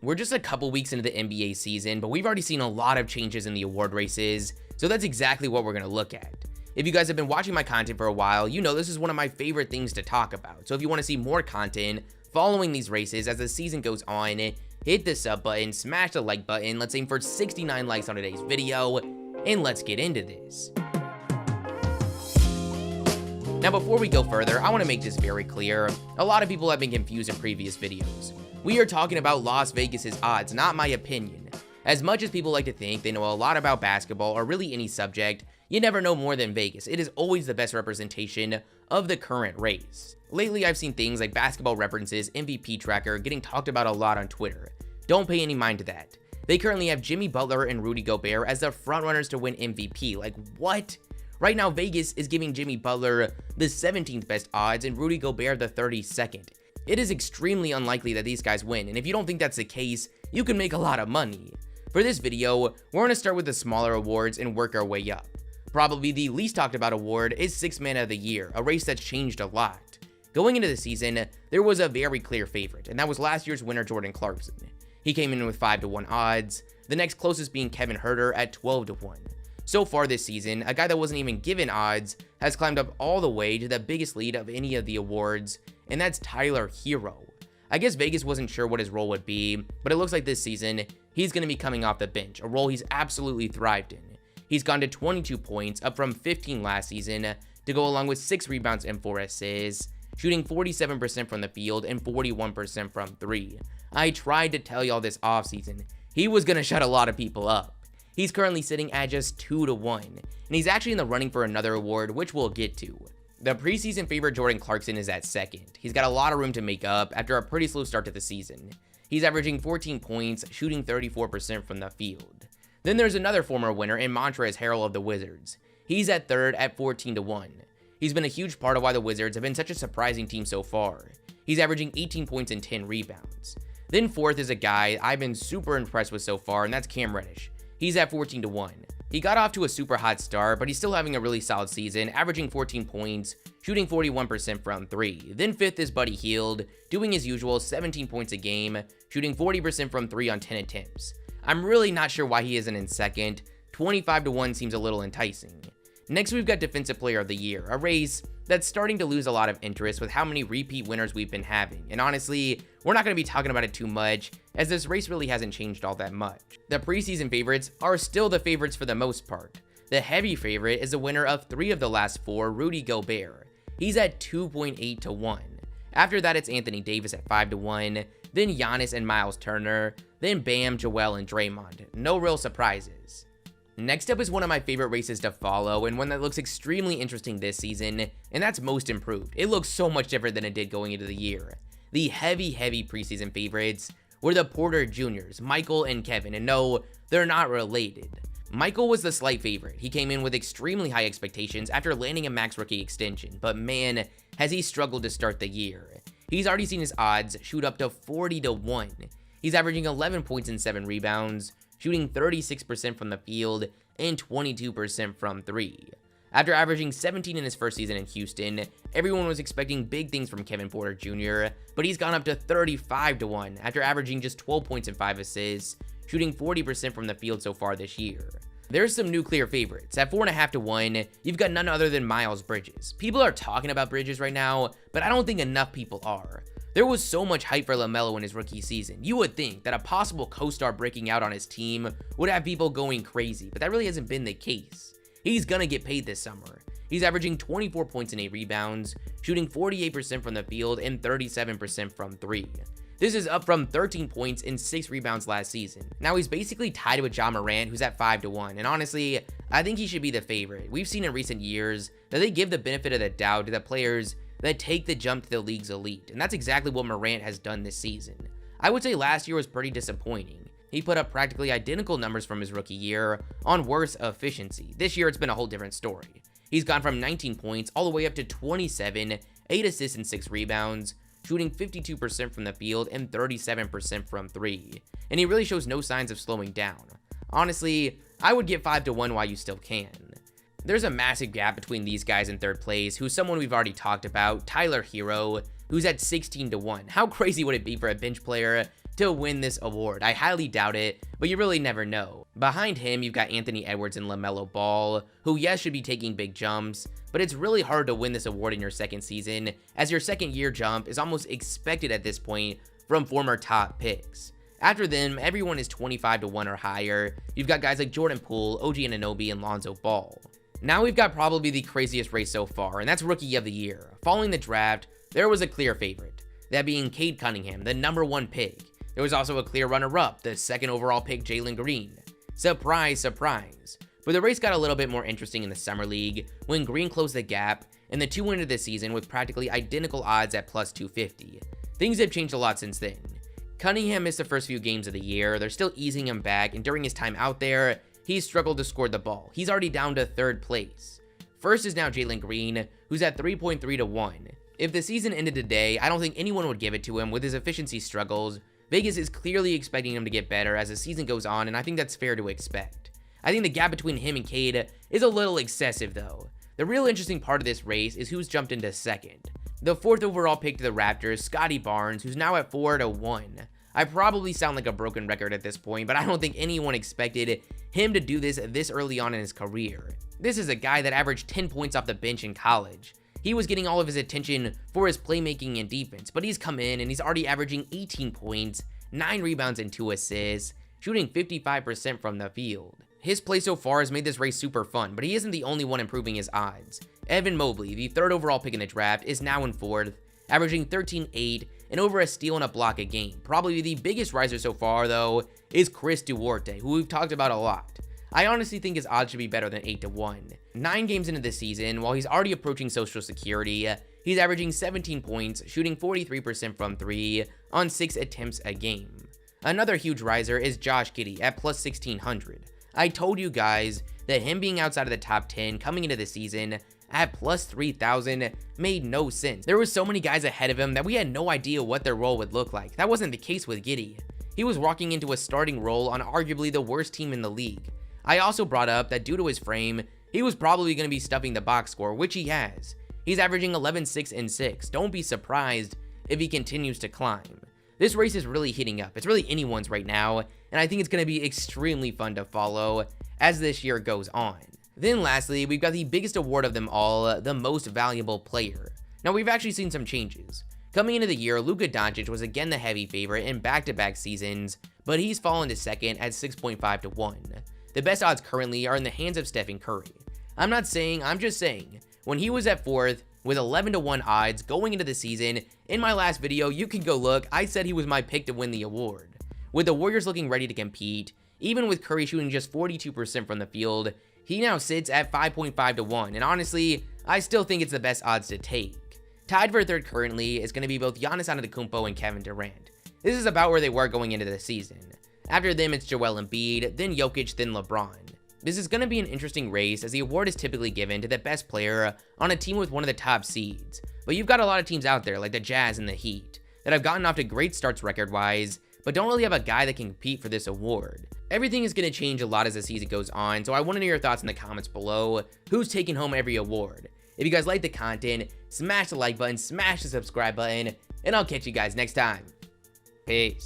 We're just a couple weeks into the NBA season, but we've already seen a lot of changes in the award races, so that's exactly what we're going to look at. If you guys have been watching my content for a while, you know this is one of my favorite things to talk about, so if you want to see more content following these races as the season goes on, hit the sub button, smash the like button, let's aim for 69 likes on today's video, and let's get into this. Now before we go further, I want to make this very clear. A lot of people have been confused in previous videos. We are talking about Las Vegas's odds, not my opinion. As much as people like to think they know a lot about basketball or really any subject, you never know more than Vegas. It is always the best representation of the current race. Lately, I've seen things like Basketball References MVP Tracker getting talked about a lot on Twitter. Don't pay any mind to that. They currently have Jimmy Butler and Rudy Gobert as the frontrunners to win MVP. Like, what? Right now, Vegas is giving Jimmy Butler the 17th best odds and Rudy Gobert the 32nd. It is extremely unlikely that these guys win, and if you don't think that's the case, you can make a lot of money. For this video, we're going to start with the smaller awards and work our way up. Probably the least talked about award is Sixth Man of the Year, a race that's changed a lot. Going into the season, there was a very clear favorite, and that was last year's winner Jordan Clarkson. He came in with 5-1 odds, the next closest being Kevin Huerter at 12-1. So far this season, a guy that wasn't even given odds has climbed up all the way to the biggest lead of any of the awards, and that's Tyler Herro. I guess Vegas wasn't sure what his role would be, but it looks like this season, he's going to be coming off the bench, a role he's absolutely thrived in. He's gone to 22 points, up from 15 last season, to go along with 6 rebounds and 4 assists, shooting 47% from the field and 41% from 3. I tried to tell y'all this offseason, he was going to shut a lot of people up. He's currently sitting at just 2-1, and he's actually in the running for another award, which we'll get to. The preseason favorite Jordan Clarkson is at second. He's got a lot of room to make up after a pretty slow start to the season. He's averaging 14 points, shooting 34% from the field. Then there's another former winner in Montrezl Harrell of the Wizards. He's at third at 14-1. He's been a huge part of why the Wizards have been such a surprising team so far. He's averaging 18 points and 10 rebounds. Then fourth is a guy I've been super impressed with so far, and that's Cam Reddish. He's at 14-1. He got off to a super hot start, but he's still having a really solid season, averaging 14 points, shooting 41% from 3. Then fifth is Buddy Hield, doing his usual 17 points a game, shooting 40% from 3 on 10 attempts. I'm really not sure why he isn't in second. 25-1 seems a little enticing. Next, we've got Defensive Player of the Year, a race that's starting to lose a lot of interest with how many repeat winners we've been having. And honestly, we're not going to be talking about it too much, as this race really hasn't changed all that much. The preseason favorites are still the favorites for the most part. The heavy favorite is the winner of 3 of the last 4, Rudy Gobert. He's at 2.8-1. After that, it's Anthony Davis at 5-1, then Giannis and Miles Turner, then Bam, Joel, and Draymond. No real surprises. Next up is one of my favorite races to follow, and one that looks extremely interesting this season, and that's Most Improved. It looks so much different than it did going into the year. The heavy preseason favorites were the Porter Juniors, Michael and Kevin, and no, they're not related. Michael was the slight favorite. He came in with extremely high expectations after landing a max rookie extension, but man, has he struggled to start the year. He's already seen his odds shoot up to 40-1. He's averaging 11 points and 7 rebounds, shooting 36% from the field and 22% from 3. After averaging 17 in his first season in Houston, everyone was expecting big things from Kevin Porter Jr., but he's gone up to 35-1 after averaging just 12 points and 5 assists, shooting 40% from the field so far this year. There's some new clear favorites. At 4.5-1, you've got none other than Miles Bridges. People are talking about Bridges right now, but I don't think enough people are. There was so much hype for LaMelo in his rookie season. You would think that a possible co-star breaking out on his team would have people going crazy, but that really hasn't been the case. He's gonna get paid this summer. He's averaging 24 points and 8 rebounds, shooting 48% from the field and 37% from 3. This is up from 13 points and 6 rebounds last season. Now he's basically tied with Ja Morant, who's at 5-1, and honestly, I think he should be the favorite. We've seen in recent years that they give the benefit of the doubt to the players that take the jump to the league's elite, and that's exactly what Morant has done this season. I would say last year was pretty disappointing. He put up practically identical numbers from his rookie year on worse efficiency. This year it's been a whole different story. He's gone from 19 points all the way up to 27, 8 assists and 6 rebounds, shooting 52% from the field and 37% from 3. And he really shows no signs of slowing down. Honestly, I would get 5-1 while you still can. There's a massive gap between these guys in third place, who's someone we've already talked about, Tyler Herro, who's at 16-1. How crazy would it be for a bench player to win this award. I highly doubt it, but you really never know. Behind him, you've got Anthony Edwards and LaMelo Ball, who yes should be taking big jumps, but it's really hard to win this award in your second season, as your second year jump is almost expected at this point from former top picks. After them, everyone is 25-1 or higher. You've got guys like Jordan Poole, OG Anunoby, and Lonzo Ball. Now we've got probably the craziest race so far, and that's Rookie of the Year. Following the draft, there was a clear favorite, that being Cade Cunningham, the #1 pick. There was also a clear runner-up, the 2nd overall pick Jalen Green. Surprise, surprise. But the race got a little bit more interesting in the Summer League when Green closed the gap, and the two entered the season with practically identical odds at plus 250. Things have changed a lot since then. Cunningham missed the first few games of the year, they're still easing him back, and during his time out there, he's struggled to score the ball. He's already down to 3rd place. First is now Jalen Green, who's at 3.3-1. If the season ended today, I don't think anyone would give it to him with his efficiency struggles. Vegas is clearly expecting him to get better as the season goes on, and I think that's fair to expect. I think the gap between him and Cade is a little excessive though. The real interesting part of this race is who's jumped into 2nd. The 4th overall pick to the Raptors, Scottie Barnes, who's now at 4-1. I probably sound like a broken record at this point, but I don't think anyone expected him to do this early on in his career. This is a guy that averaged 10 points off the bench in college. He was getting all of his attention for his playmaking and defense, but he's come in and he's already averaging 18 points, 9 rebounds and 2 assists, shooting 55% from the field. His play so far has made this race super fun, but he isn't the only one improving his odds. Evan Mobley, the 3rd overall pick in the draft, is now in 4th, averaging 13-8 and over a steal and a block a game. Probably the biggest riser so far, though, is Chris Duarte, who we've talked about a lot. I honestly think his odds should be better than 8-1. 9 games into the season, while he's already approaching Social Security, he's averaging 17 points, shooting 43% from 3 on 6 attempts a game. Another huge riser is Josh Giddey at plus 1600. I told you guys that him being outside of the top 10 coming into the season at plus 3000 made no sense. There were so many guys ahead of him that we had no idea what their role would look like. That wasn't the case with Giddey. He was walking into a starting role on arguably the worst team in the league. I also brought up that due to his frame, he was probably going to be stuffing the box score, which he has. He's averaging 11, 6, and 6. Don't be surprised if he continues to climb. This race is really heating up. It's really anyone's right now, and I think it's going to be extremely fun to follow as this year goes on. Then lastly, we've got the biggest award of them all, the most valuable player. Now we've actually seen some changes. Coming into the year, Luka Doncic was again the heavy favorite in back-to-back seasons, but he's fallen to 2nd at 6.5-1. The best odds currently are in the hands of Stephen Curry. I'm just saying, when he was at 4th with 11-1 odds going into the season, in my last video, you can go look, I said he was my pick to win the award. With the Warriors looking ready to compete, even with Curry shooting just 42% from the field, he now sits at 5.5-1, and honestly, I still think it's the best odds to take. Tied for 3rd currently is going to be both Giannis Antetokounmpo and Kevin Durant. This is about where they were going into the season. After them, it's Joel Embiid, then Jokic, then LeBron. This is going to be an interesting race as the award is typically given to the best player on a team with one of the top seeds. But you've got a lot of teams out there like the Jazz and the Heat that have gotten off to great starts record-wise, but don't really have a guy that can compete for this award. Everything is going to change a lot as the season goes on, so I want to know your thoughts in the comments below. Who's taking home every award? If you guys like the content, smash the like button, smash the subscribe button, and I'll catch you guys next time. Peace.